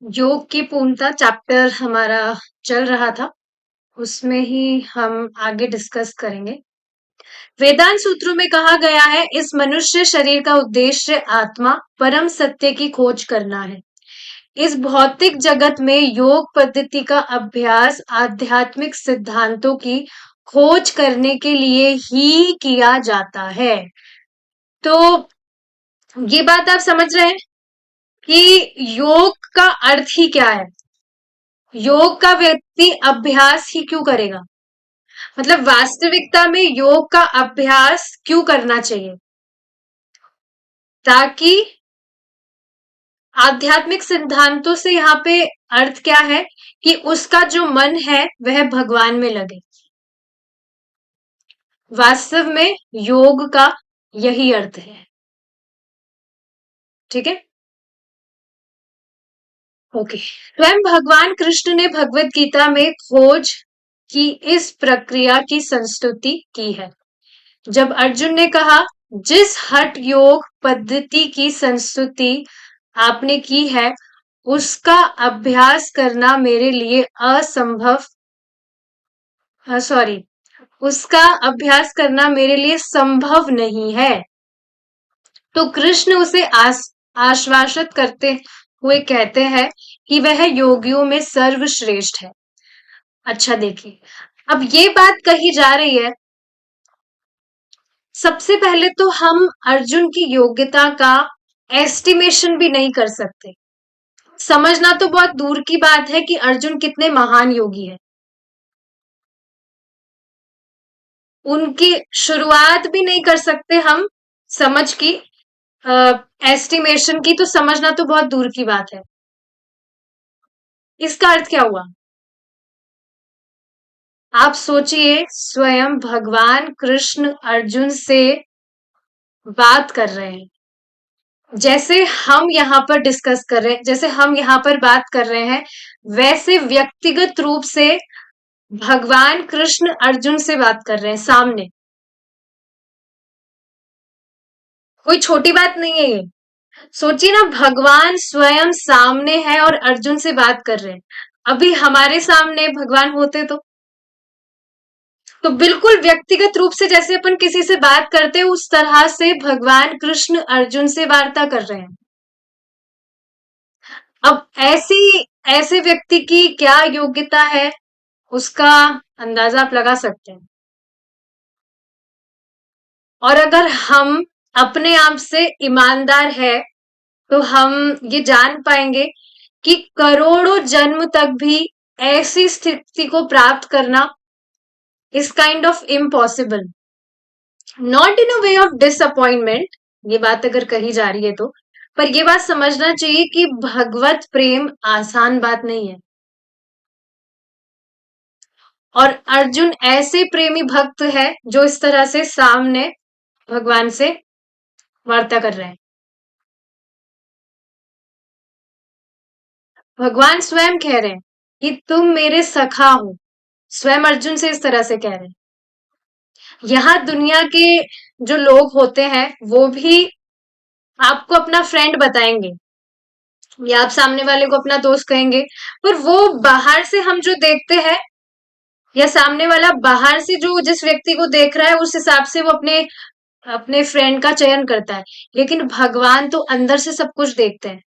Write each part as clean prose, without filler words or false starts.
योग की पूर्णता चैप्टर हमारा चल रहा था, उसमें ही हम आगे डिस्कस करेंगे। वेदांत सूत्रों में कहा गया है, इस मनुष्य शरीर का उद्देश्य आत्मा परम सत्य की खोज करना है। इस भौतिक जगत में योग पद्धति का अभ्यास आध्यात्मिक सिद्धांतों की खोज करने के लिए ही किया जाता है। तो ये बात आप समझ रहे हैं कि योग का अर्थ ही क्या है। योग का व्यक्ति अभ्यास ही क्यों करेगा, मतलब वास्तविकता में योग का अभ्यास क्यों करना चाहिए, ताकि आध्यात्मिक सिद्धांतों से यहाँ पे अर्थ क्या है कि उसका जो मन है वह भगवान में लगे। वास्तव में योग का यही अर्थ है। ठीक है, ओके। स्वयं भगवान कृष्ण ने भगवत गीता में खोज की इस प्रक्रिया की संस्तुति की है। जब अर्जुन ने कहा, जिस हठ योग पद्धति की संस्तुति आपने की है उसका अभ्यास करना मेरे लिए असंभव, सॉरी, उसका अभ्यास करना मेरे लिए संभव नहीं है, तो कृष्ण उसे आश्वासित करते हुए कहते हैं कि वह योगियों में सर्वश्रेष्ठ है। अच्छा देखिए, अब ये बात कही जा रही है, सबसे पहले तो हम अर्जुन की योग्यता का एस्टिमेशन भी नहीं कर सकते। समझना तो बहुत दूर की बात है कि अर्जुन कितने महान योगी है। उनकी शुरुआत भी नहीं कर सकते हम समझ की, एस्टिमेशन की तो समझना तो बहुत दूर की बात है। इसका अर्थ क्या हुआ, आप सोचिए, स्वयं भगवान कृष्ण अर्जुन से बात कर रहे हैं, जैसे हम यहाँ पर डिस्कस कर रहे हैं, जैसे हम यहाँ पर बात कर रहे हैं, वैसे व्यक्तिगत रूप से भगवान कृष्ण अर्जुन से बात कर रहे हैं सामने। कोई छोटी बात नहीं है ये। सोचिए ना, भगवान स्वयं सामने है और अर्जुन से बात कर रहे हैं। अभी हमारे सामने भगवान होते तो बिल्कुल व्यक्तिगत रूप से जैसे अपन किसी से बात करते हैं उस तरह से भगवान कृष्ण अर्जुन से वार्ता कर रहे हैं। अब ऐसी ऐसे व्यक्ति की क्या योग्यता है, उसका अंदाजा आप लगा सकते हैं। और अगर हम अपने आप से ईमानदार है तो हम ये जान पाएंगे कि करोड़ों जन्म तक भी ऐसी स्थिति को प्राप्त करना is kind of impossible, not in a way of disappointment. ये बात अगर कही जा रही है तो, पर ये बात समझना चाहिए कि भगवत प्रेम आसान बात नहीं है। और अर्जुन ऐसे प्रेमी भक्त है जो इस तरह से सामने भगवान से वार्ता कर रहे हैं। भगवान स्वयं कह रहे हैं कि तुम मेरे सखा हो, स्वयं अर्जुन से इस तरह से कह रहे हैं। यहाँ दुनिया के जो लोग होते हैं वो भी आपको अपना फ्रेंड बताएंगे या आप सामने वाले को अपना दोस्त कहेंगे, पर वो बाहर से हम जो देखते हैं या सामने वाला बाहर से जो जिस व्यक्ति को देख रहा है उस हिसाब से वो अपने अपने फ्रेंड का चयन करता है, लेकिन भगवान तो अंदर से सब कुछ देखते हैं।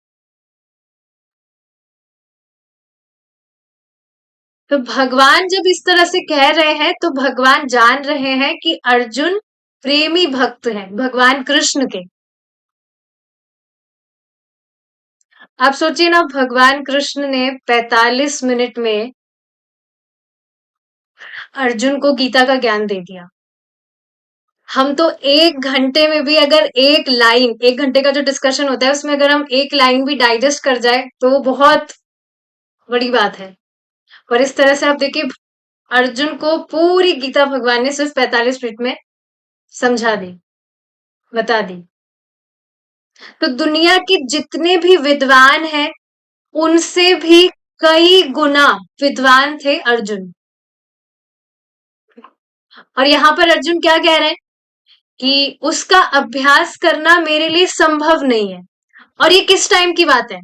तो भगवान जब इस तरह से कह रहे हैं तो भगवान जान रहे हैं कि अर्जुन प्रेमी भक्त है भगवान कृष्ण के। आप सोचिए ना, भगवान कृष्ण ने 45 मिनट में अर्जुन को गीता का ज्ञान दे दिया। हम तो 1 घंटे में भी अगर एक लाइन, 1 घंटे का जो डिस्कशन होता है उसमें अगर हम एक लाइन भी डाइजेस्ट कर जाए तो वो बहुत बड़ी बात है। और इस तरह से आप देखिए, अर्जुन को पूरी गीता भगवान ने सिर्फ 45 मिनट में समझा दी, बता दी। तो दुनिया के जितने भी विद्वान हैं उनसे भी कई गुना विद्वान थे अर्जुन। और यहाँ पर अर्जुन क्या कह रहे हैं कि उसका अभ्यास करना मेरे लिए संभव नहीं है। और ये किस टाइम की बात है,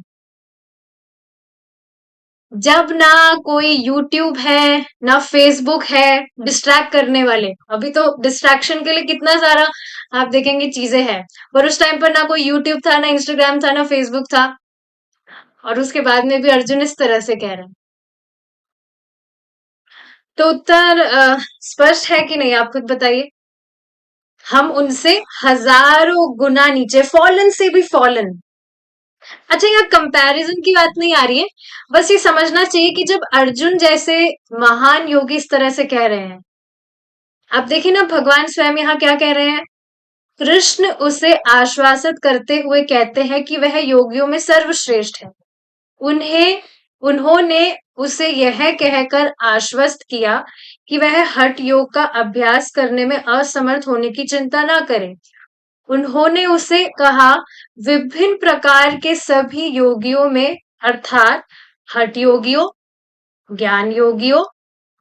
जब ना कोई यूट्यूब है, ना फेसबुक है डिस्ट्रैक्ट करने वाले। अभी तो डिस्ट्रैक्शन के लिए कितना सारा आप देखेंगे चीजें हैं, पर उस टाइम पर ना कोई यूट्यूब था, ना इंस्टाग्राम था, ना फेसबुक था, और उसके बाद में भी अर्जुन इस तरह से कह रहे हैं। तो उत्तर स्पष्ट है कि नहीं, आप खुद बताइए। हम उनसे हजारों गुना नीचे, फॉलन से भी फॉलन। अच्छा, यहाँ कंपैरिजन की बात नहीं आ रही है, बस ये समझना चाहिए कि जब अर्जुन जैसे महान योगी इस तरह से कह रहे हैं, आप देखिए ना भगवान स्वयं यहाँ क्या कह रहे हैं। कृष्ण उसे आश्वासित करते हुए कहते हैं कि वह योगियों में सर्वश्रेष्ठ है। उन्हें उन्होंने उसे यह कहकर आश्वस्त किया कि वह हठ योग का अभ्यास करने में असमर्थ होने की चिंता ना करे। उन्होंने उसे कहा, विभिन्न प्रकार के सभी योगियों में, अर्थात हठ योगियों, ज्ञान योगियों,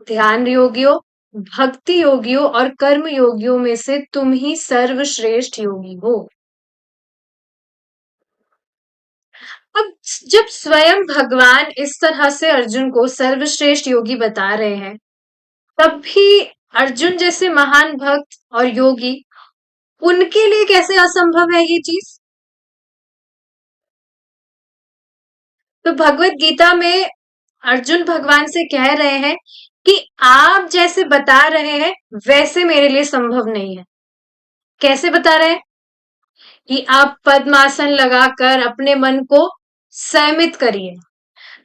ध्यान योगियों, भक्ति योगियों और कर्म योगियों में से तुम ही सर्वश्रेष्ठ योगी हो। अब जब स्वयं भगवान इस तरह से अर्जुन को सर्वश्रेष्ठ योगी बता रहे हैं, तब भी अर्जुन जैसे महान भक्त और योगी, उनके लिए कैसे असंभव है ये चीज। तो भगवत गीता में अर्जुन भगवान से कह रहे हैं कि आप जैसे बता रहे हैं वैसे मेरे लिए संभव नहीं है। कैसे बता रहे हैं कि आप पद्मासन लगाकर अपने मन को संयमित करिए।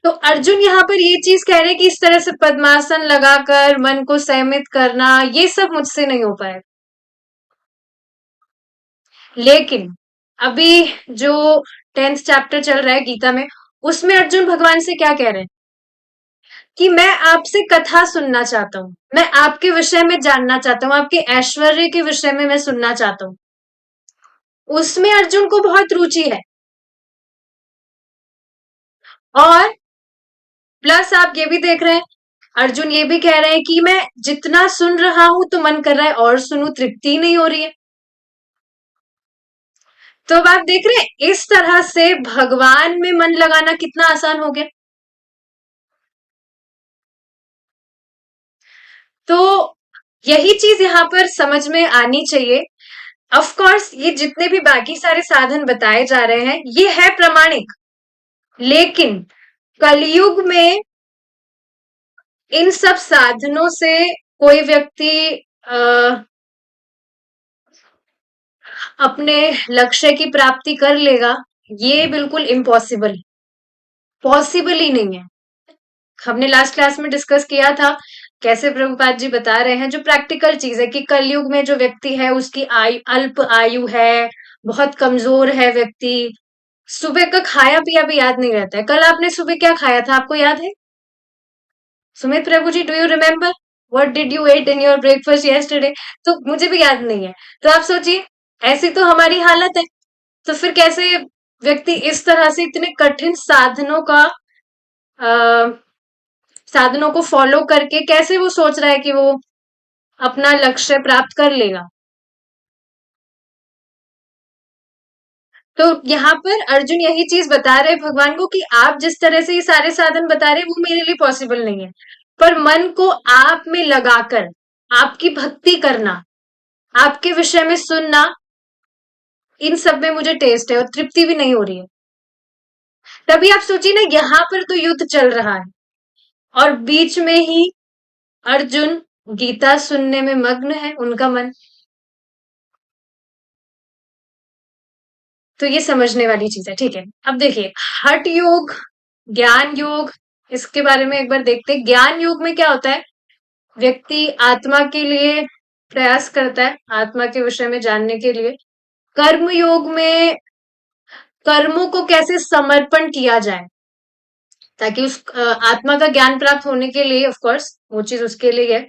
तो अर्जुन यहाँ पर ये चीज कह रहे हैं कि इस तरह से पद्मासन लगाकर मन को संयमित करना, ये सब मुझसे नहीं हो पाएगा। लेकिन अभी जो 10th चैप्टर चल रहा है गीता में, उसमें अर्जुन भगवान से क्या कह रहे हैं कि मैं आपसे कथा सुनना चाहता हूँ, मैं आपके विषय में जानना चाहता हूँ, आपके ऐश्वर्य के विषय में मैं सुनना चाहता हूँ। उसमें अर्जुन को बहुत रुचि है। और प्लस आप ये भी देख रहे हैं, अर्जुन ये भी कह रहे हैं कि मैं जितना सुन रहा हूं तो मन कर रहा है और सुनूं, तृप्ति नहीं हो रही है। तो अब आप देख रहे हैं इस तरह से भगवान में मन लगाना कितना आसान हो गया। तो यही चीज यहाँ पर समझ में आनी चाहिए। ऑफ कोर्स ये जितने भी बाकी सारे साधन बताए जा रहे हैं ये है प्रमाणिक, लेकिन कलयुग में इन सब साधनों से कोई व्यक्ति अपने लक्ष्य की प्राप्ति कर लेगा, ये बिल्कुल इम्पॉसिबल, पॉसिबल ही नहीं है। हमने लास्ट क्लास में डिस्कस किया था कैसे प्रभुपाद जी बता रहे हैं जो प्रैक्टिकल चीज है कि कलयुग में जो व्यक्ति है उसकी आयु अल्प आयु है, बहुत कमजोर है व्यक्ति, सुबह का खाया पिया भी याद नहीं रहता है। कल आपने सुबह क्या खाया था, आपको याद है? Sumit Prabhu ji, do you remember what did you eat in your breakfast yesterday? तो मुझे भी याद नहीं है। तो आप सोचिए, ऐसी तो हमारी हालत है। तो फिर कैसे व्यक्ति इस तरह से इतने कठिन साधनों को फॉलो करके कैसे वो सोच रहा है कि वो अपना लक्ष्य प्राप्त कर लेगा। तो यहाँ पर अर्जुन यही चीज बता रहे भगवान को कि आप जिस तरह से ये सारे साधन बता रहे हैं वो मेरे लिए पॉसिबल नहीं है, पर मन को आप में लगाकर आपकी भक्ति करना, आपके विषय में सुनना, इन सब में मुझे टेस्ट है और तृप्ति भी नहीं हो रही है। तभी आप सोचिए ना, यहाँ पर तो युद्ध चल रहा है और बीच में ही अर्जुन गीता सुनने में मग्न है उनका मन। तो ये समझने वाली चीज है, ठीक है। अब देखिए हठ योग, ज्ञान योग, इसके बारे में एक बार देखते हैं। ज्ञान योग में क्या होता है, व्यक्ति आत्मा के लिए प्रयास करता है, आत्मा के विषय में जानने के लिए। कर्म योग में कर्मों को कैसे समर्पण किया जाए ताकि उस आत्मा का ज्ञान प्राप्त होने के लिए, ऑफ कोर्स वो चीज उसके लिए है,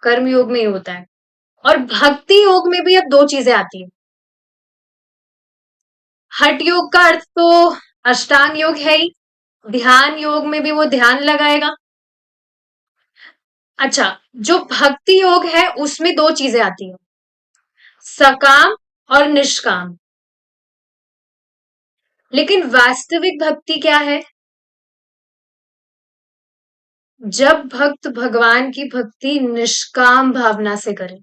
कर्म योग में ही होता है। और भक्ति योग में भी अब दो चीजें आती है। हठ योग का अर्थ तो अष्टांग योग है ही, ध्यान योग में भी वो ध्यान लगाएगा। अच्छा, जो भक्ति योग है उसमें दो चीजें आती है, सकाम और निष्काम। लेकिन वास्तविक भक्ति क्या है? जब भक्त भगवान की भक्ति निष्काम भावना से करे।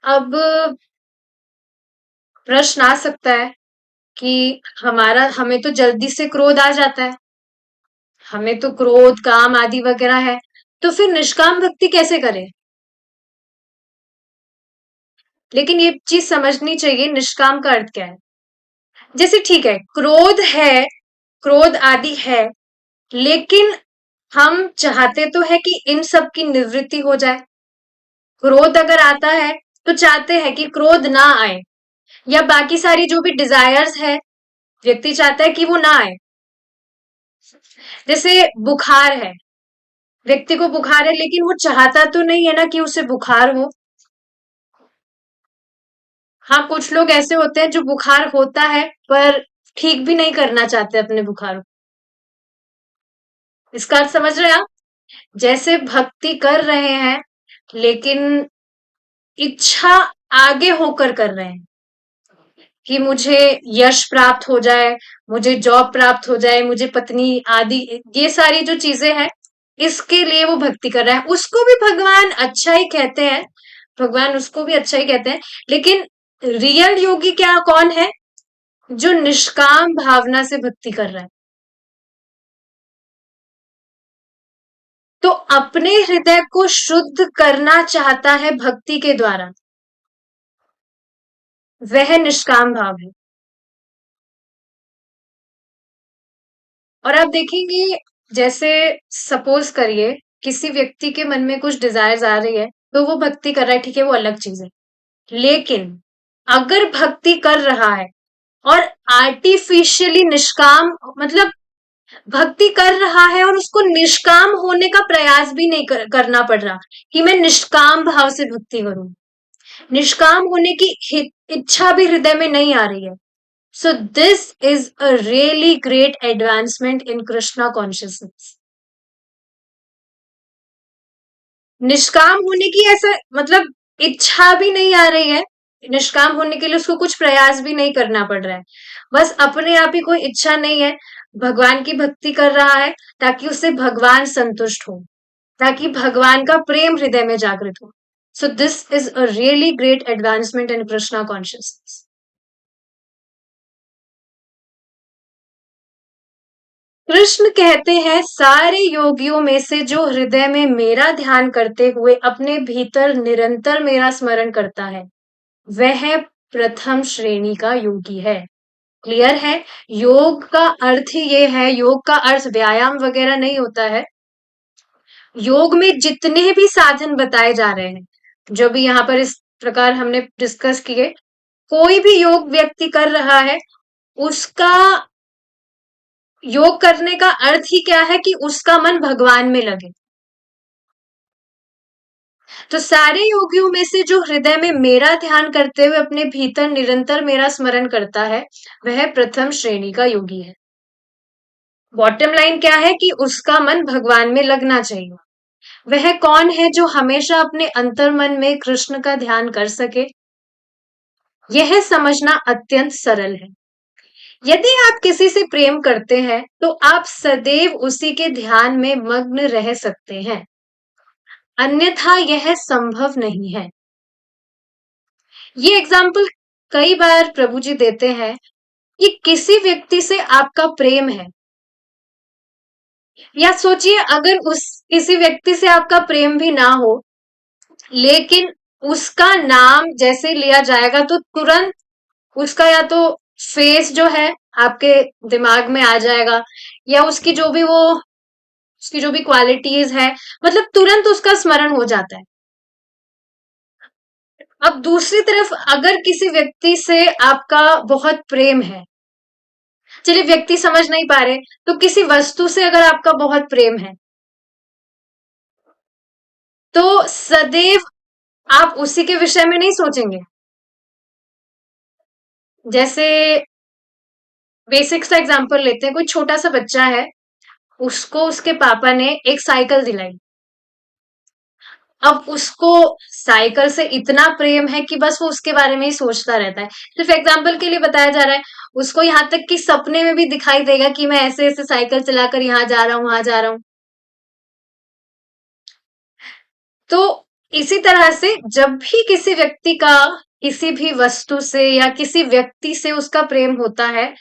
अब प्रश्न आ सकता है कि हमें तो जल्दी से क्रोध आ जाता है, हमें तो क्रोध काम आदि वगैरह है, तो फिर निष्काम भक्ति कैसे करें? लेकिन ये चीज समझनी चाहिए, निष्काम का अर्थ क्या है। जैसे ठीक है, क्रोध है, क्रोध आदि है, लेकिन हम चाहते तो है कि इन सब की निवृत्ति हो जाए। क्रोध अगर आता है तो चाहते हैं कि क्रोध ना आए, या बाकी सारी जो भी डिजायर्स है, व्यक्ति चाहता है कि वो ना आए। जैसे बुखार है, व्यक्ति को बुखार है, लेकिन वो चाहता तो नहीं है ना कि उसे बुखार हो। हाँ, कुछ लोग ऐसे होते हैं जो बुखार होता है पर ठीक भी नहीं करना चाहते अपने बुखार को। इसका अर्थ समझ रहे हैं आप? जैसे भक्ति कर रहे हैं, लेकिन इच्छा आगे होकर कर रहे हैं कि मुझे यश प्राप्त हो जाए, मुझे जॉब प्राप्त हो जाए, मुझे पत्नी आदि, ये सारी जो चीजें हैं, इसके लिए वो भक्ति कर रहा है। उसको भी भगवान अच्छा ही कहते हैं, भगवान उसको भी अच्छा ही कहते हैं। लेकिन रियल योगी क्या कौन है? जो निष्काम भावना से भक्ति कर रहा है, तो अपने हृदय को शुद्ध करना चाहता है भक्ति के द्वारा, वह निष्काम भाव है। और आप देखेंगे, जैसे सपोज करिए किसी व्यक्ति के मन में कुछ डिजायर्स आ रही है, तो वो भक्ति कर रहा है, ठीक है, वो अलग चीज है। लेकिन अगर भक्ति कर रहा है और आर्टिफिशियली निष्काम, मतलब भक्ति कर रहा है और उसको निष्काम होने का प्रयास भी नहीं करना पड़ रहा कि मैं निष्काम भाव से भक्ति करूं, निष्काम होने की इच्छा भी हृदय में नहीं आ रही है, so this is a really great advancement in Krishna consciousness. निष्काम होने की ऐसा मतलब इच्छा भी नहीं आ रही है, निष्काम होने के लिए उसको कुछ प्रयास भी नहीं करना पड़ रहा है, बस अपने आप ही कोई इच्छा नहीं है, भगवान की भक्ति कर रहा है ताकि उससे भगवान संतुष्ट हो, ताकि भगवान का प्रेम हृदय में जागृत हो। So this is a really great advancement in Krishna consciousness. Krishna कहते हैं, सारे योगियों में से जो हृदय में मेरा ध्यान करते हुए अपने भीतर निरंतर मेरा स्मरण करता है, वह प्रथम श्रेणी का योगी है। क्लियर है? योग का अर्थ ही ये है, योग का अर्थ व्यायाम वगैरह नहीं होता है। योग में जितने भी साधन बताए जा रहे हैं, जो भी यहाँ पर इस प्रकार हमने डिस्कस किए, कोई भी योग व्यक्ति कर रहा है, उसका योग करने का अर्थ ही क्या है कि उसका मन भगवान में लगे। तो सारे योगियों में से जो हृदय में मेरा ध्यान करते हुए अपने भीतर निरंतर मेरा स्मरण करता है, वह प्रथम श्रेणी का योगी है। बॉटम लाइन क्या है कि उसका मन भगवान में लगना चाहिए। वह कौन है जो हमेशा अपने अंतर मन में कृष्ण का ध्यान कर सके? यह समझना अत्यंत सरल है। यदि आप किसी से प्रेम करते हैं, तो आप सदैव उसी के ध्यान में मग्न रह सकते हैं, अन्यथा यह संभव नहीं है। ये एग्जाम्पल कई बार प्रभु जी देते हैं कि किसी व्यक्ति से आपका प्रेम है, या सोचिए अगर उस किसी व्यक्ति से आपका प्रेम भी ना हो, लेकिन उसका नाम जैसे लिया जाएगा तो तुरंत उसका या तो फेस जो है आपके दिमाग में आ जाएगा, या उसकी जो भी क्वालिटीज है, मतलब तुरंत उसका स्मरण हो जाता है। अब दूसरी तरफ अगर किसी व्यक्ति से आपका बहुत प्रेम है, चलिए व्यक्ति समझ नहीं पा रहे, तो किसी वस्तु से अगर आपका बहुत प्रेम है, तो सदैव आप उसी के विषय में नहीं सोचेंगे। जैसे बेसिक सा एग्जांपल लेते हैं, कोई छोटा सा बच्चा है, उसको उसके पापा ने एक साइकिल दिलाई। अब उसको साइकिल से इतना प्रेम है कि बस वो उसके बारे में ही सोचता रहता है। सिर्फ एग्जाम्पल के लिए बताया जा रहा है, उसको यहाँ तक कि सपने में भी दिखाई देगा कि मैं ऐसे ऐसे साइकिल चलाकर यहाँ जा रहा हूँ, वहां जा रहा हूँ। तो इसी तरह से जब भी किसी व्यक्ति का किसी भी वस्तु से या किसी व्यक्ति से उसका प्रेम होता है,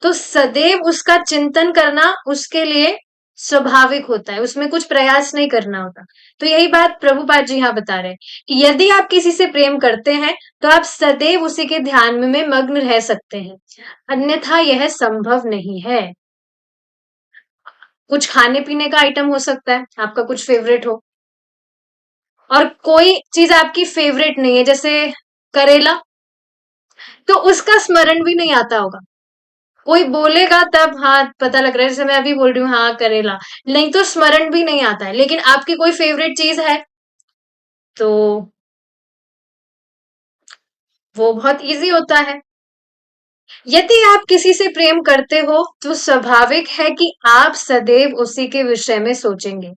तो सदैव उसका चिंतन करना उसके लिए स्वाभाविक होता है, उसमें कुछ प्रयास नहीं करना होता। तो यही बात प्रभुपाद जी यहाँ बता रहे हैं कि यदि आप किसी से प्रेम करते हैं तो आप सदैव उसी के ध्यान में मग्न रह सकते हैं, अन्यथा यह संभव नहीं है। कुछ खाने पीने का आइटम हो सकता है, आपका कुछ फेवरेट हो, और कोई चीज आपकी फेवरेट नहीं है, जैसे करेला, तो उसका स्मरण भी नहीं आता होगा। कोई बोलेगा तब हाँ पता लग रहा है, जैसे मैं अभी बोल रही हूँ हाँ करेला, नहीं तो स्मरण भी नहीं आता है। लेकिन आपकी कोई फेवरेट चीज है तो वो बहुत इजी होता है। यदि आप किसी से प्रेम करते हो तो स्वाभाविक है कि आप सदैव उसी के विषय में सोचेंगे।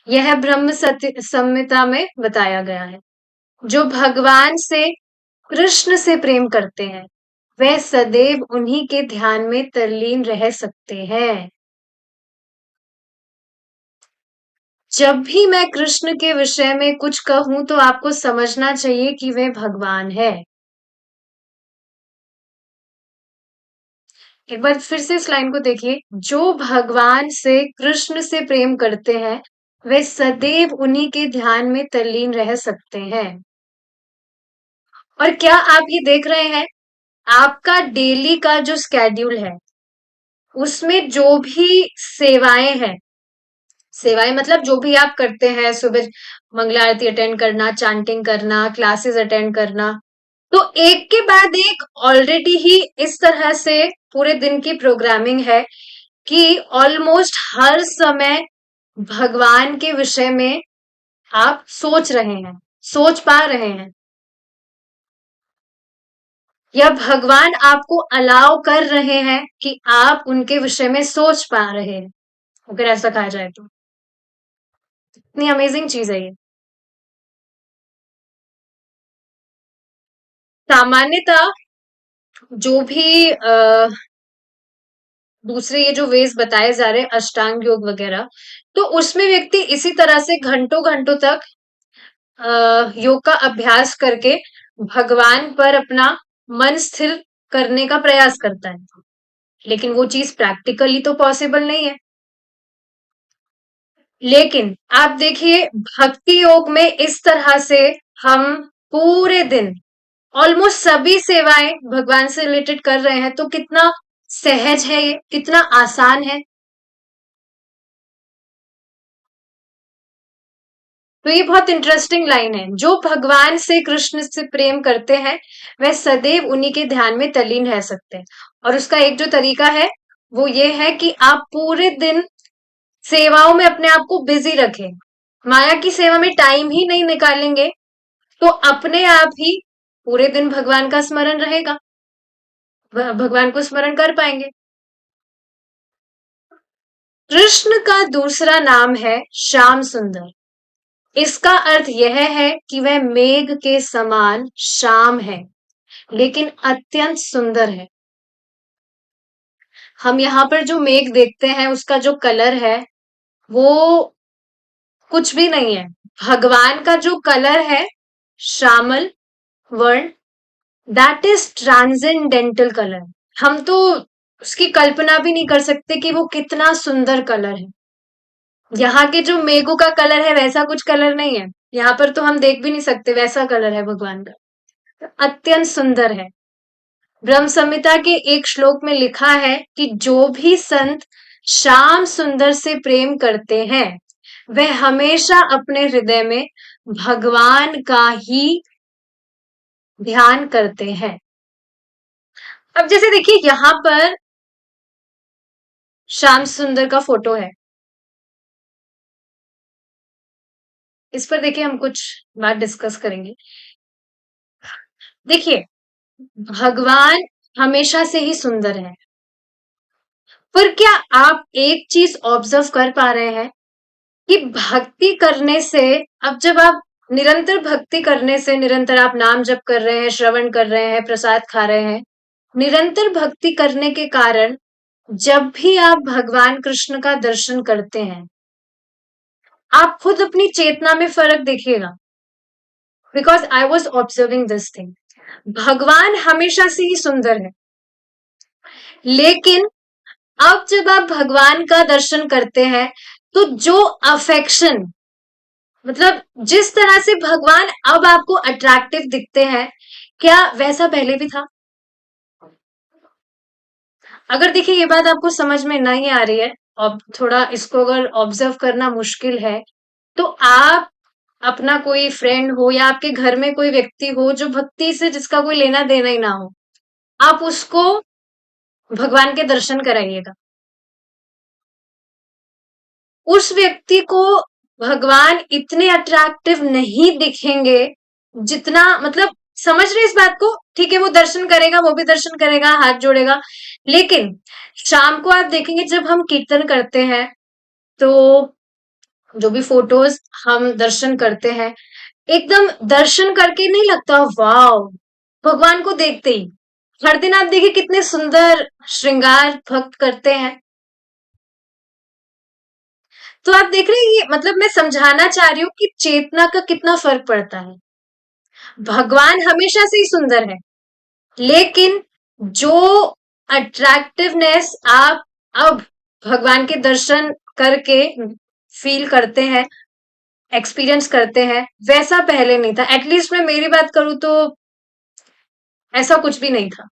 यह ब्रह्म सत्य संहिता में बताया गया है। जो भगवान से कृष्ण से प्रेम करते हैं वह सदैव उन्हीं के ध्यान में तल्लीन रह सकते हैं। जब भी मैं कृष्ण के विषय में कुछ कहूं तो आपको समझना चाहिए कि वे भगवान है। एक बार फिर से इस लाइन को देखिए, जो भगवान से कृष्ण से प्रेम करते हैं वे सदैव उन्हीं के ध्यान में तल्लीन रह सकते हैं। और क्या आप ये देख रहे हैं, आपका डेली का जो स्केड्यूल है उसमें जो भी सेवाएं हैं, सेवाएं मतलब जो भी आप करते हैं, सुबह मंगला आरती अटेंड करना, चैंटिंग करना, क्लासेस अटेंड करना, तो एक के बाद एक ऑलरेडी ही इस तरह से पूरे दिन की प्रोग्रामिंग है कि ऑलमोस्ट हर समय भगवान के विषय में आप सोच रहे हैं, सोच पा रहे हैं, या भगवान आपको अलाउ कर रहे हैं कि आप उनके विषय में सोच पा रहे हैं, अगर ऐसा कहा जाए तो। इतनी अमेजिंग चीज है ये। सामान्यतः जो भी दूसरे ये जो वेज बताए जा रहे हैं, अष्टांग योग वगैरह, तो उसमें व्यक्ति इसी तरह से घंटों घंटों तक योग का अभ्यास करके भगवान पर अपना मन स्थिर करने का प्रयास करता है, लेकिन वो चीज प्रैक्टिकली तो पॉसिबल नहीं है। लेकिन आप देखिए भक्ति योग में इस तरह से हम पूरे दिन ऑलमोस्ट सभी सेवाएं भगवान से रिलेटेड कर रहे हैं, तो कितना सहज है ये, कितना आसान है। तो ये बहुत इंटरेस्टिंग लाइन है, जो भगवान से कृष्ण से प्रेम करते हैं वह सदैव उन्हीं के ध्यान में तल्लीन रह सकते हैं। और उसका एक जो तरीका है वो ये है कि आप पूरे दिन सेवाओं में अपने आप को बिजी रखें, माया की सेवा में टाइम ही नहीं निकालेंगे तो अपने आप ही पूरे दिन भगवान का स्मरण रहेगा, भगवान को स्मरण कर पाएंगे। कृष्ण का दूसरा नाम है श्याम सुंदर। इसका अर्थ यह है कि वह मेघ के समान श्याम है, लेकिन अत्यंत सुंदर है। हम यहाँ पर जो मेघ देखते हैं उसका जो कलर है वो कुछ भी नहीं है। भगवान का जो कलर है श्यामल वर्ण, दैट इज ट्रांसेंडेंटल कलर। हम तो उसकी कल्पना भी नहीं कर सकते कि वो कितना सुंदर कलर है। यहाँ के जो मेघों का कलर है वैसा कुछ कलर नहीं है, यहाँ पर तो हम देख भी नहीं सकते वैसा कलर है भगवान का, अत्यंत सुंदर है। ब्रह्म संहिता के एक श्लोक में लिखा है कि जो भी संत श्याम सुंदर से प्रेम करते हैं वह हमेशा अपने हृदय में भगवान का ही ध्यान करते हैं। अब जैसे देखिए यहाँ पर श्याम सुंदर का फोटो है, इस पर देखिए हम कुछ बात डिस्कस करेंगे। देखिए भगवान हमेशा से ही सुंदर है, पर क्या आप एक चीज ऑब्जर्व कर पा रहे हैं कि भक्ति करने से, अब जब आप निरंतर भक्ति करने से, निरंतर आप नाम जप कर रहे हैं, श्रवण कर रहे हैं, प्रसाद खा रहे हैं, निरंतर भक्ति करने के कारण जब भी आप भगवान कृष्ण का दर्शन करते हैं, आप खुद अपनी चेतना में फर्क देखिएगा। Because I was observing this thing. भगवान हमेशा से ही सुंदर है, लेकिन अब जब आप भगवान का दर्शन करते हैं, तो जो अफेक्शन, मतलब जिस तरह से भगवान अब आपको अट्रैक्टिव दिखते हैं, क्या वैसा पहले भी था? अगर देखिए ये बात आपको समझ में नहीं आ रही है, अब थोड़ा इसको अगर ऑब्जर्व करना मुश्किल है, तो आप अपना कोई फ्रेंड हो या आपके घर में कोई व्यक्ति हो जो भक्ति से जिसका कोई लेना देना ही ना हो, आप उसको भगवान के दर्शन कराइएगा। उस व्यक्ति को भगवान इतने अट्रैक्टिव नहीं दिखेंगे जितना, मतलब समझ रहे इस बात को? ठीक है, वो दर्शन करेगा, वो भी दर्शन करेगा, हाथ जोड़ेगा, लेकिन शाम को आप देखेंगे जब हम कीर्तन करते हैं, तो जो भी फोटोज हम दर्शन करते हैं, एकदम दर्शन करके नहीं लगता वाव, भगवान को देखते ही हर दिन आप देखिए कितने सुंदर श्रृंगार भक्त करते हैं। तो आप देख रहे हैं, ये मतलब मैं समझाना चाह रही हूँ कि चेतना का कितना फर्क पड़ता है। भगवान हमेशा से ही सुंदर है, लेकिन जो अट्रैक्टिवनेस आप अब भगवान के दर्शन करके फील करते हैं, एक्सपीरियंस करते हैं, वैसा पहले नहीं था। एटलीस्ट मैं मेरी बात करूं तो ऐसा कुछ भी नहीं था।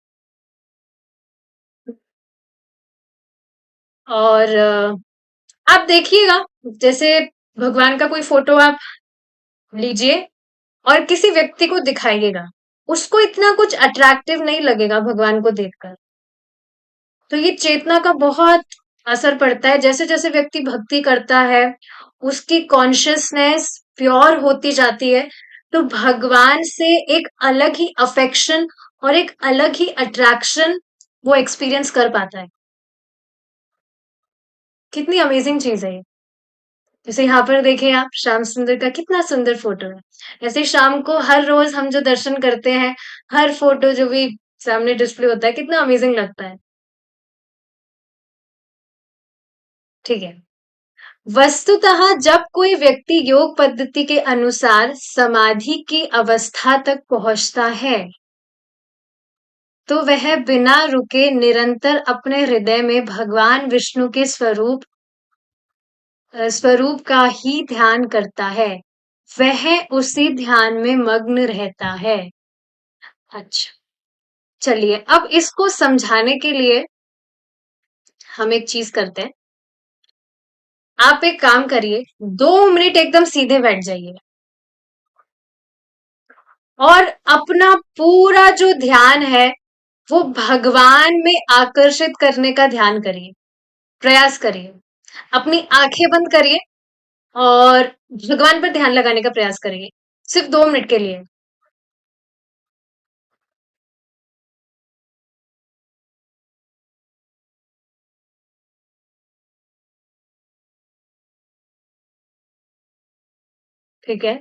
और आप देखिएगा, जैसे भगवान का कोई फोटो आप लीजिए और किसी व्यक्ति को दिखाइएगा, उसको इतना कुछ अट्रैक्टिव नहीं लगेगा भगवान को देखकर। तो ये चेतना का बहुत असर पड़ता है। जैसे जैसे व्यक्ति भक्ति करता है, उसकी कॉन्शियसनेस प्योर होती जाती है, तो भगवान से एक अलग ही अफेक्शन और एक अलग ही अट्रैक्शन वो एक्सपीरियंस कर पाता है। कितनी अमेजिंग चीज है ये। जैसे यहाँ पर देखें आप, श्याम सुंदर का कितना सुंदर फोटो है। ऐसे शाम को हर रोज हम जो दर्शन करते हैं, हर फोटो जो भी सामने डिस्प्ले होता है, कितना अमेजिंग लगता है। ठीक है। वस्तुतः जब कोई व्यक्ति योग पद्धति के अनुसार समाधि की अवस्था तक पहुंचता है, तो वह बिना रुके निरंतर अपने हृदय में भगवान विष्णु के स्वरूप का ही ध्यान करता है। वह उसी ध्यान में मग्न रहता है। अच्छा, चलिए अब इसको समझाने के लिए हम एक चीज करते हैं। आप एक काम करिए, 2 मिनट एकदम सीधे बैठ जाइए और अपना पूरा जो ध्यान है वो भगवान में आकर्षित करने का ध्यान करिए, प्रयास करिए। अपनी आंखें बंद करिए और भगवान पर ध्यान लगाने का प्रयास करिए, सिर्फ 2 मिनट के लिए। ठीक है।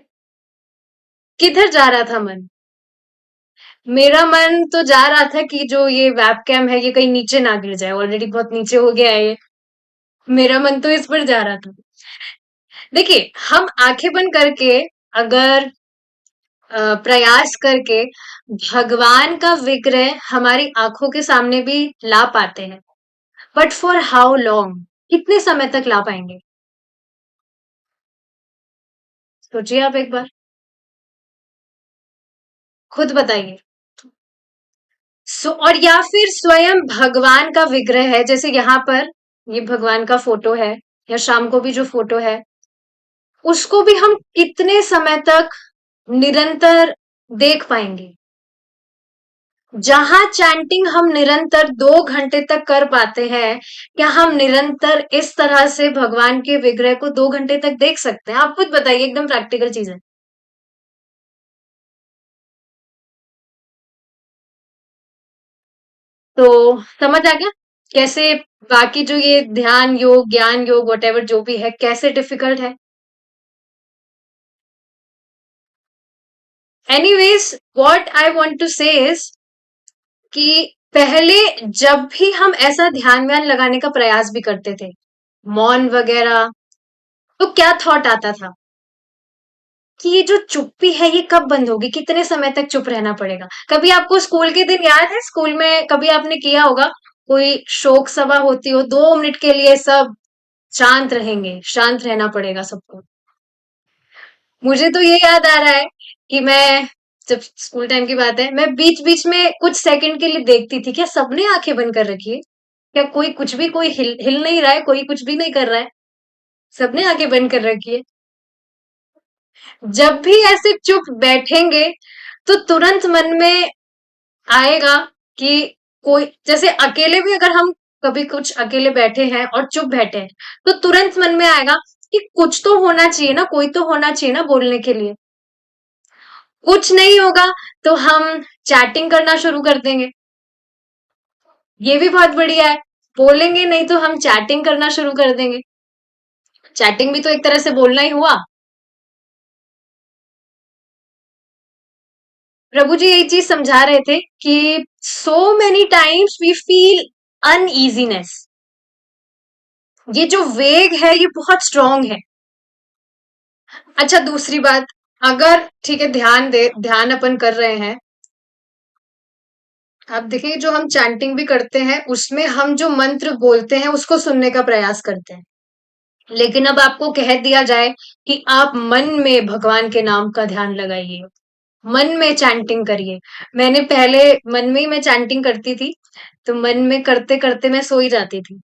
किधर जा रहा था मन? मेरा मन तो जा रहा था कि जो ये वेबकैम है ये कहीं नीचे ना गिर जाए, ऑलरेडी बहुत नीचे हो गया है ये। मेरा मन तो इस पर जा रहा था। देखिए, हम आंखें बंद करके अगर प्रयास करके भगवान का विग्रह हमारी आंखों के सामने भी ला पाते हैं, बट फॉर हाउ लॉन्ग, कितने समय तक ला पाएंगे? सोचिए आप एक बार, खुद बताइए। और या फिर स्वयं भगवान का विग्रह है, जैसे यहाँ पर ये भगवान का फोटो है, या शाम को भी जो फोटो है, उसको भी हम कितने समय तक निरंतर देख पाएंगे? जहां चैंटिंग हम निरंतर 2 घंटे तक कर पाते हैं, क्या हम निरंतर इस तरह से भगवान के विग्रह को 2 घंटे तक देख सकते हैं? आप खुद बताइए, एकदम प्रैक्टिकल चीज है। तो समझ आ गया कैसे बाकी जो ये ध्यान योग, ज्ञान योग, वट जो भी है, कैसे डिफिकल्ट है? Anyways what I want to say is कि पहले जब भी हम ऐसा ध्यान व्यान लगाने का प्रयास भी करते थे, मौन वगैरह, तो क्या थॉट आता था कि ये जो चुप्पी है ये कब बंद होगी, कितने समय तक चुप रहना पड़ेगा। कभी आपको स्कूल के दिन याद है, स्कूल में कभी आपने किया होगा, कोई शोक सभा होती हो, 2 मिनट के लिए सब शांत रहेंगे, शांत रहना पड़ेगा सबको। मुझे तो ये याद आ रहा है कि मैं, जब स्कूल टाइम की बात है, मैं बीच बीच में कुछ सेकंड के लिए देखती थी, क्या सबने आंखें बंद कर रखी है, क्या कोई कुछ भी, कोई हिल हिल नहीं रहा है, कोई कुछ भी नहीं कर रहा है, सबने आंखें बंद कर रखी है। जब भी ऐसे चुप बैठेंगे तो तुरंत मन में आएगा कि कोई, जैसे अकेले भी अगर हम कभी कुछ अकेले बैठे हैं और चुप बैठे हैं, तो तुरंत मन में आएगा कि कुछ तो होना चाहिए ना, कोई तो होना चाहिए ना बोलने के लिए। कुछ नहीं होगा तो हम चैटिंग करना शुरू कर देंगे। ये भी बहुत बढ़िया है, बोलेंगे नहीं तो हम चैटिंग करना शुरू कर देंगे। चैटिंग भी तो एक तरह से बोलना ही हुआ। प्रभु जी यही चीज समझा रहे थे कि so many times we feel uneasiness, ये जो वेग है ये बहुत स्ट्रांग है। अच्छा, दूसरी बात, अगर ठीक है, ध्यान दे, ध्यान अपन कर रहे हैं, आप देखिए जो हम चैंटिंग भी करते हैं उसमें हम जो मंत्र बोलते हैं उसको सुनने का प्रयास करते हैं, लेकिन अब आपको कह दिया जाए कि आप मन में भगवान के नाम का ध्यान लगाइए, मन में चैंटिंग करिए। मैंने पहले मन में ही मैं चैंटिंग करती थी, तो मन में करते करते मैं सो ही जाती थी।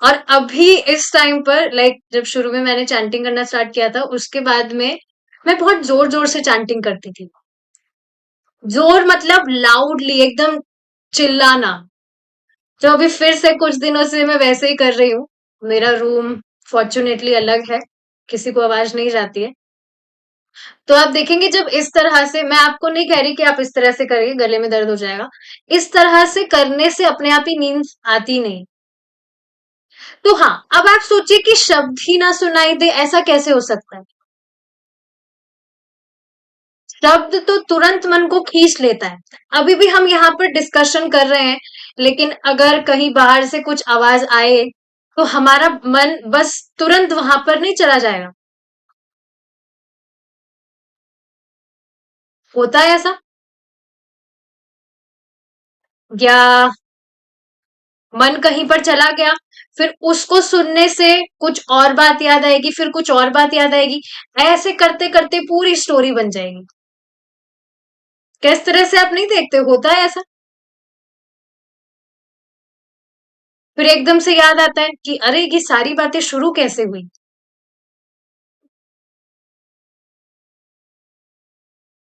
और अभी इस टाइम पर, लाइक जब शुरू में मैंने चैंटिंग करना स्टार्ट किया था, उसके बाद में मैं बहुत जोर जोर से चैंटिंग करती थी। जोर मतलब लाउडली एकदम चिल्लाना। तो अभी फिर से कुछ दिनों से मैं वैसे ही कर रही हूँ। मेरा रूम फॉर्चुनेटली अलग है, किसी को आवाज नहीं जाती है। तो आप देखेंगे जब इस तरह से, मैं आपको नहीं कह रही कि आप इस तरह से करिए, गले में दर्द हो जाएगा। इस तरह से करने से अपने आप ही नींद आती नहीं। तो हाँ, अब आप सोचिए कि शब्द ही ना सुनाई दे, ऐसा कैसे हो सकता है। शब्द तो तुरंत मन को खींच लेता है। अभी भी हम यहाँ पर डिस्कशन कर रहे हैं, लेकिन अगर कहीं बाहर से कुछ आवाज आए तो हमारा मन बस तुरंत वहां पर नहीं चला जाएगा। होता है ऐसा, या मन कहीं पर चला गया, फिर उसको सुनने से कुछ और बात याद आएगी, फिर कुछ और बात याद आएगी, ऐसे करते करते पूरी स्टोरी बन जाएगी। किस तरह से आप नहीं देखते, होता है ऐसा। फिर एकदम से याद आता है कि अरे ये सारी बातें शुरू कैसे हुई।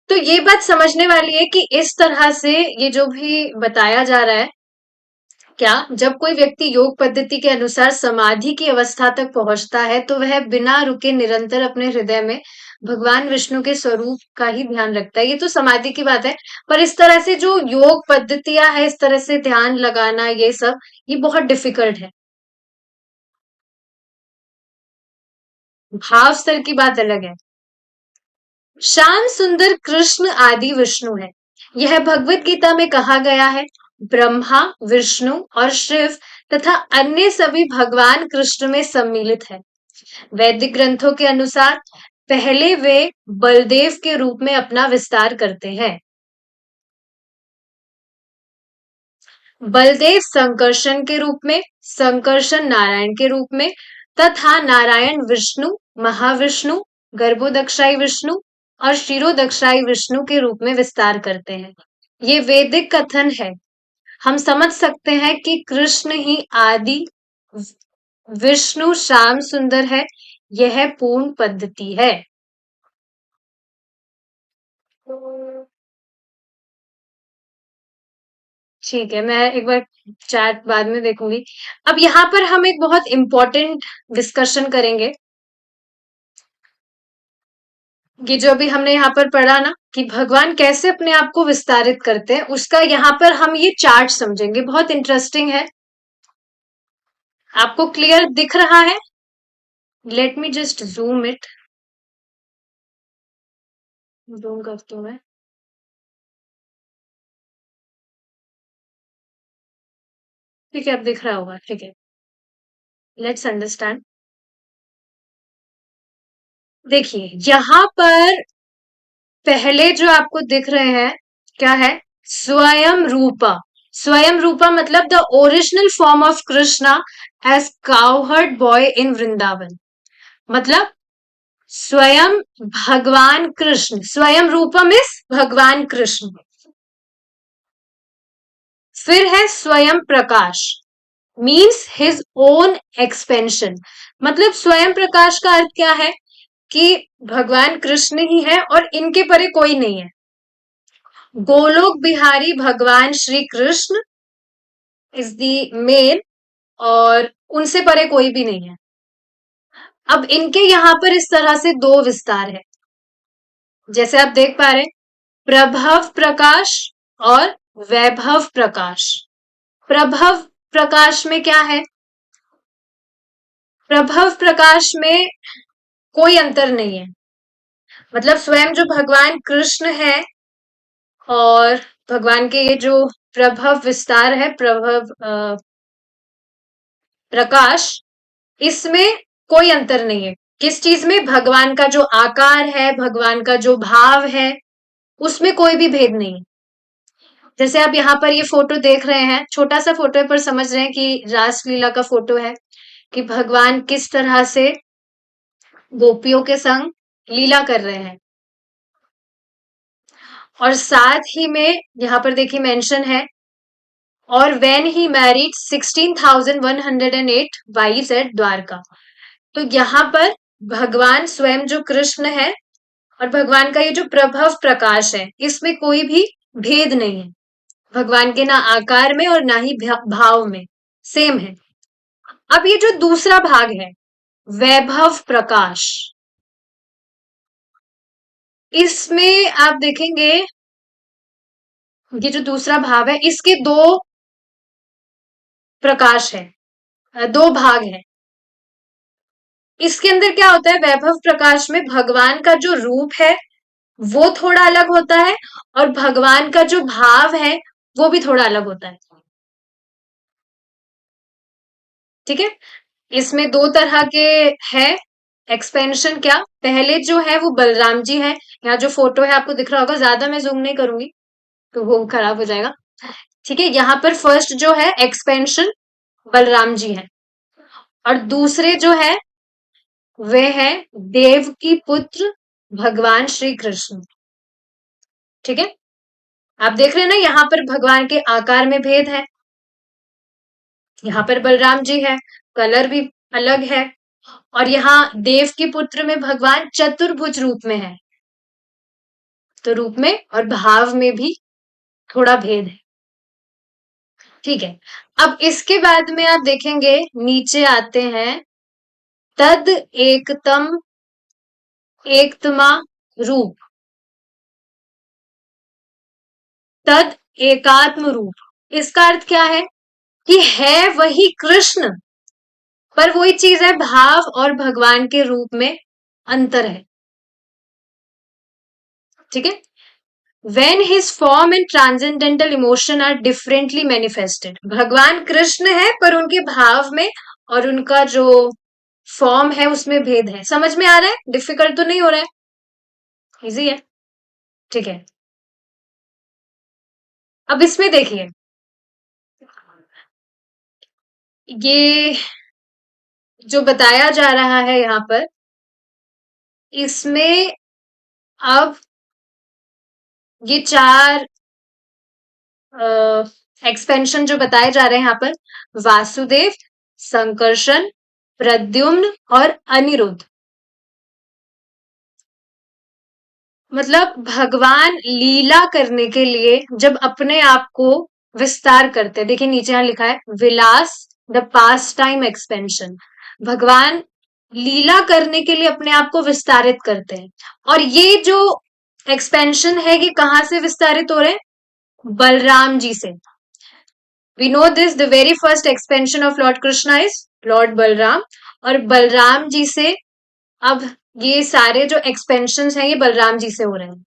तो ये बात समझने वाली है कि इस तरह से ये जो भी बताया जा रहा है, क्या जब कोई व्यक्ति योग पद्धति के अनुसार समाधि की अवस्था तक पहुंचता है तो वह बिना रुके निरंतर अपने हृदय में भगवान विष्णु के स्वरूप का ही ध्यान रखता है। ये तो समाधि की बात है, पर इस तरह से जो योग पद्धतियां है, इस तरह से ध्यान लगाना, ये सब ये बहुत डिफिकल्ट है। भाव स्तर की बात अलग है। श्याम सुंदर कृष्ण आदि विष्णु है, यह भगवत गीता में कहा गया है। ब्रह्मा, विष्णु और शिव तथा अन्य सभी भगवान कृष्ण में सम्मिलित है। वैदिक ग्रंथों के अनुसार पहले वे बलदेव के रूप में अपना विस्तार करते हैं। बलदेव संकर्षण के रूप में, संकर्षण नारायण के रूप में, तथा नारायण विष्णु, महाविष्णु, गर्भोदक्षाई विष्णु और क्षीरोदक्षाई विष्णु के रूप में विस्तार करते हैं। ये वैदिक कथन है। हम समझ सकते हैं कि कृष्ण ही आदि, विष्णु श्याम सुंदर है, यह पूर्ण पद्धति है। ठीक है, मैं एक बार चैट बाद में देखूंगी। अब यहाँ पर हम एक बहुत इंपॉर्टेंट डिस्कशन करेंगे, कि जो अभी हमने यहाँ पर पढ़ा ना कि भगवान कैसे अपने आप को विस्तारित करते हैं, उसका यहाँ पर हम ये चार्ट समझेंगे, बहुत इंटरेस्टिंग है। आपको क्लियर दिख रहा है? Let me just zoom it. Zoom करती हूँ मैं। ठीक है, अब दिख रहा होगा। ठीक है, लेट्स अंडरस्टैंड। देखिए यहाँ पर पहले जो आपको दिख रहे हैं क्या है, स्वयं रूपा। स्वयं रूपा मतलब the original form of Krishna as cowherd boy in Vrindavan. मतलब स्वयं भगवान कृष्ण, स्वयं रूपम इज भगवान कृष्ण। फिर है स्वयं प्रकाश, मीन्स हिज ओन एक्सपेंशन। मतलब स्वयं प्रकाश का अर्थ क्या है कि भगवान कृष्ण ही है और इनके परे कोई नहीं है। गोलोक बिहारी भगवान Shri Krishna is the main, और उनसे परे कोई भी नहीं है। अब इनके यहाँ पर इस तरह से दो विस्तार है, जैसे आप देख पा रहे हैं, प्रभव प्रकाश और वैभव प्रकाश। प्रभव प्रकाश में क्या है, प्रभव प्रकाश में कोई अंतर नहीं है। मतलब स्वयं जो भगवान कृष्ण है और भगवान के ये जो प्रभव विस्तार है, प्रभव प्रकाश, इसमें कोई अंतर नहीं है। किस चीज में, भगवान का जो आकार है, भगवान का जो भाव है, उसमें कोई भी भेद नहीं है। जैसे आप यहाँ पर ये फोटो देख रहे हैं, छोटा सा फोटो है पर समझ रहे हैं कि रासलीला का फोटो है, कि भगवान किस तरह से गोपियों के संग लीला कर रहे हैं। और साथ ही में यहाँ पर देखिए मेंशन है, और when he married 16,108 wives at Dwarka. तो यहाँ पर भगवान स्वयं जो कृष्ण है और भगवान का ये जो प्रभव प्रकाश है, इसमें कोई भी भेद नहीं है। भगवान के ना आकार में और ना ही भाव में, सेम है। अब ये जो दूसरा भाग है, वैभव प्रकाश, इसमें आप देखेंगे ये जो दूसरा भाव है, इसके दो प्रकाश है, दो भाग है। इसके अंदर क्या होता है, वैभव प्रकाश में भगवान का जो रूप है वो थोड़ा अलग होता है, और भगवान का जो भाव है वो भी थोड़ा अलग होता है। ठीक है, इसमें दो तरह के है एक्सपेंशन। क्या, पहले जो है वो बलराम जी है, यहाँ जो फोटो है आपको दिख रहा होगा, ज्यादा मैं जूम नहीं करूंगी तो वो खराब हो जाएगा। ठीक है, यहाँ पर फर्स्ट जो है एक्सपेंशन बलराम जी है, और दूसरे जो है वे है देव की पुत्र भगवान श्री कृष्ण। ठीक है, आप देख रहे हैं ना, यहाँ पर भगवान के आकार में भेद है, यहाँ पर बलराम जी है, कलर भी अलग है, और यहाँ देव की पुत्र में भगवान चतुर्भुज रूप में है, तो रूप में और भाव में भी थोड़ा भेद है। ठीक है, अब इसके बाद में आप देखेंगे नीचे आते हैं, तद एकतम एकतमा रूप, तद एकात्म रूप। इसका अर्थ क्या है कि है वही कृष्ण, पर वही चीज है, भाव और भगवान के रूप में अंतर है। ठीक है, when his form and transcendental emotion are differently manifested। भगवान कृष्ण है पर उनके भाव में और उनका जो फॉर्म है उसमें भेद है। समझ में आ रहा है, डिफिकल्ट तो नहीं हो रहा है, इजी है। ठीक है, अब इसमें देखिए, ये जो बताया जा रहा है यहाँ पर, इसमें अब ये चार एक्सपेंशन जो बताए जा रहे हैं यहाँ पर, वासुदेव, संकर्षण, प्रद्युम्न और अनिरुद्ध। मतलब भगवान लीला करने के लिए जब अपने आप को विस्तार करते हैं, देखिए नीचे यहाँ लिखा है विलास द पास टाइम एक्सपेंशन। भगवान लीला करने के लिए अपने आप को विस्तारित करते हैं, और ये जो एक्सपेंशन है ये कहाँ से विस्तारित हो रहे हैं, बलराम जी से। We know this, the very first expansion of Lord Krishna is Lord Balram, और बलराम जी से अब ये सारे जो एक्सपेंशन हैं ये बलराम जी से हो रहे हैं।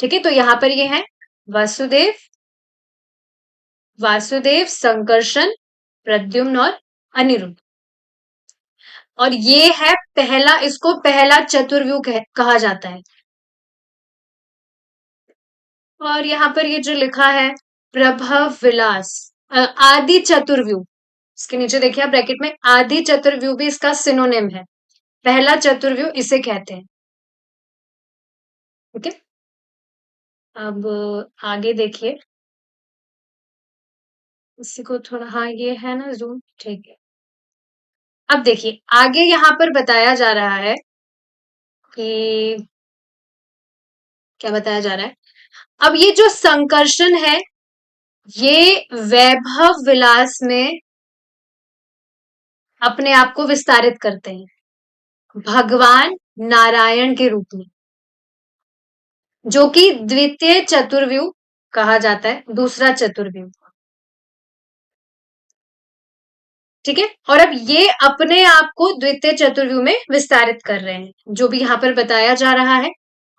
ठीक है, तो यहाँ पर ये है वासुदेव, वासुदेव, संकर्षण, प्रद्युम्न और अनिरुद्ध। और ये है पहला, इसको पहला चतुर्व्यूह कहा जाता है। और यहाँ पर ये जो लिखा है प्रभव विलास, आदि चतुर्व्यूह, इसके नीचे देखिए आप ब्रैकेट में, आदि चतुर्व्यूह भी इसका सिनोनिम है, पहला चतुर्व्यूह इसे कहते हैं। ठीक है, अब आगे देखिए, इसी को थोड़ा, हाँ ये है ना जूम, ठीक है। अब देखिए आगे यहाँ पर बताया जा रहा है कि, क्या बताया जा रहा है, अब ये जो संकर्षण है, ये वैभव विलास में अपने आप को विस्तारित करते हैं भगवान नारायण के रूप में, जो कि द्वितीय चतुर्व्यूह कहा जाता है, दूसरा चतुर्व्यूह। ठीक है, और अब ये अपने आप को द्वितीय चतुर्व्यूह में विस्तारित कर रहे हैं, जो भी यहाँ पर बताया जा रहा है,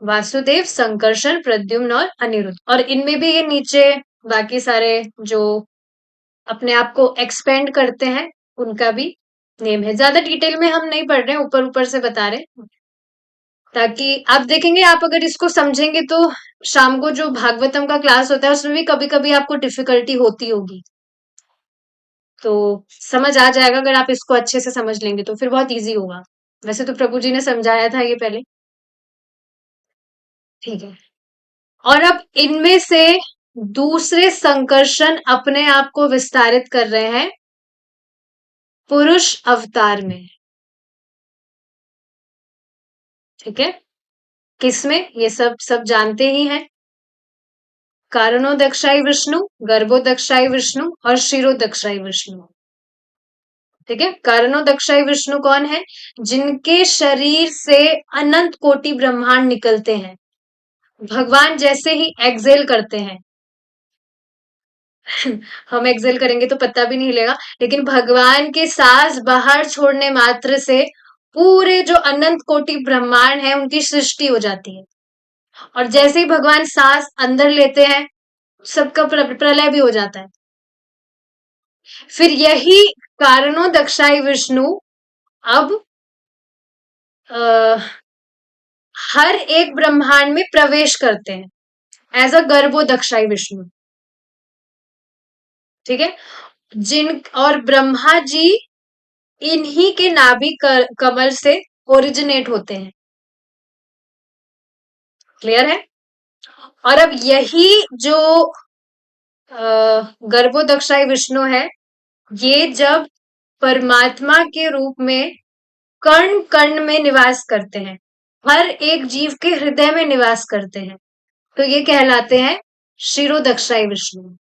वासुदेव, संकर्षण, प्रद्युम्न और अनिरुद्ध। और इनमें भी ये नीचे बाकी सारे जो अपने आप को एक्सपेंड करते हैं उनका भी नेम है। ज्यादा डिटेल में हम नहीं पढ़ रहे हैं, ऊपर ऊपर से बता रहे हैं, ताकि आप देखेंगे, आप अगर इसको समझेंगे तो शाम को जो भागवतम का क्लास होता है उसमें भी कभी कभी आपको डिफिकल्टी होती होगी, तो समझ आ जाएगा अगर आप इसको अच्छे से समझ लेंगे तो फिर बहुत इजी होगा। वैसे तो प्रभु जी ने समझाया था ये पहले। ठीक है, और अब इनमें से दूसरे संकर्षण अपने आप को विस्तारित कर रहे हैं पुरुष अवतार में। ठीक है, किसमें, ये सब सब जानते ही हैं, कारणोदक्षाई विष्णु, गर्भोदक्षाई विष्णु और शिरोदक्षाई विष्णु। ठीक है, कारणोदक्षाई विष्णु कौन है, जिनके शरीर से अनंत कोटि ब्रह्मांड निकलते हैं। भगवान जैसे ही एक्सेल करते हैं हम एक्सेल करेंगे तो पता भी नहीं हिलेगा, लेकिन भगवान के सांस बाहर छोड़ने मात्र से पूरे जो अनंत कोटि ब्रह्मांड है उनकी सृष्टि हो जाती है। और जैसे ही भगवान सांस अंदर लेते हैं सबका प्रलय भी हो जाता है। फिर यही कारणों दक्षाई विष्णु अब हर एक ब्रह्मांड में प्रवेश करते हैं एज अ गर्भो दक्षाई विष्णु। ठीक है, जिन और ब्रह्मा जी इन्हीं के नाभि कमल से ओरिजिनेट होते हैं। क्लियर है, और अब यही जो गर्भो दक्षाई विष्णु है, ये जब परमात्मा के रूप में कर्ण कर्ण में निवास करते हैं, हर एक जीव के हृदय में निवास करते हैं, तो ये कहलाते हैं शिरोदक्षाई विष्णु।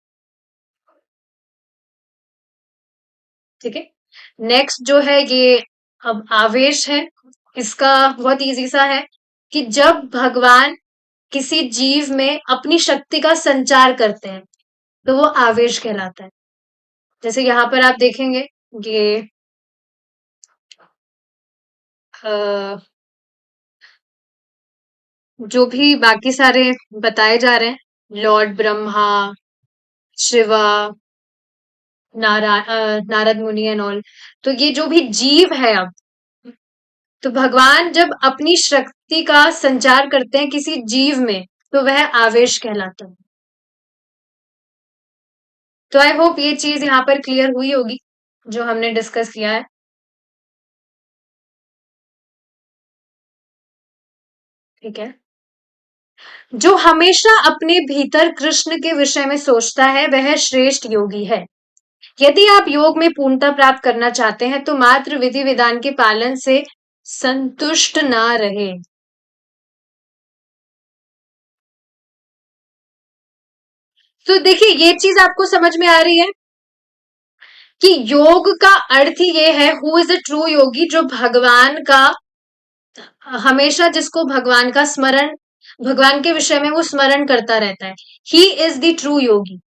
ठीक है, नेक्स्ट जो है ये अब आवेश है। इसका बहुत इजी सा है कि जब भगवान किसी जीव में अपनी शक्ति का संचार करते हैं तो वो आवेश कहलाता है। जैसे यहाँ पर आप देखेंगे ये जो भी बाकी सारे बताए जा रहे हैं, लॉर्ड ब्रह्मा, शिवा, नारद मुनि एंड ऑल, तो ये जो भी जीव है अब, तो भगवान जब अपनी शक्ति का संचार करते हैं किसी जीव में तो वह आवेश कहलाता है। तो आई होप ये चीज यहाँ पर क्लियर हुई होगी जो हमने डिस्कस किया है। ठीक है, जो हमेशा अपने भीतर कृष्ण के विषय में सोचता है वह श्रेष्ठ योगी है। यदि आप योग में पूर्णता प्राप्त करना चाहते हैं तो मात्र विधि विधान के पालन से संतुष्ट ना रहे। तो देखिए ये चीज आपको समझ में आ रही है कि योग का अर्थ ही ये है, हु इज अ ट्रू योगी, जो भगवान का हमेशा, जिसको भगवान का स्मरण, भगवान के विषय में वो स्मरण करता रहता है, he is the true yogi.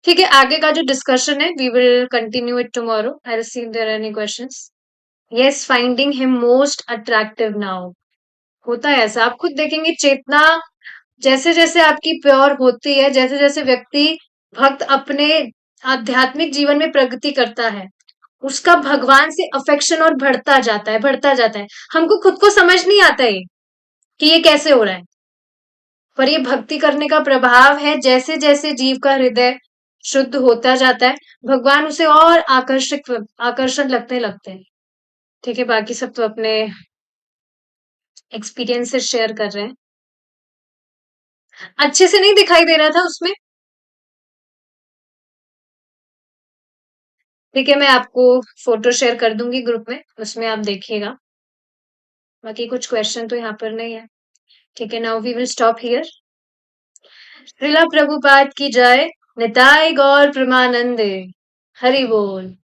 ठीक है, आगे का जो डिस्कशन है we will continue it tomorrow. I receive there any questions. Yes, finding him most attractive now. होता है ऐसा। आप खुद देखेंगे चेतना जैसे जैसे आपकी प्योर होती है, जैसे जैसे व्यक्ति भक्त अपने आध्यात्मिक जीवन में प्रगति करता है, उसका भगवान से अफेक्शन और बढ़ता जाता है, बढ़ता जाता है। हमको खुद को समझ नहीं आता ये कि ये कैसे हो रहा है, पर ये भक्ति करने का प्रभाव है। जैसे जैसे जीव का हृदय शुद्ध होता जाता है, भगवान उसे और आकर्षण लगने लगते हैं। ठीक है, बाकी सब तो अपने एक्सपीरियंसेस शेयर कर रहे हैं। अच्छे से नहीं दिखाई दे रहा था उसमें? ठीक है, मैं आपको फोटो शेयर कर दूंगी ग्रुप में, उसमें आप देखिएगा। बाकी कुछ क्वेश्चन तो यहाँ पर नहीं है। ठीक है, now we will stop here. Srila Prabhupada की जय। निताई गौर प्रमानंदे। हरि बोल।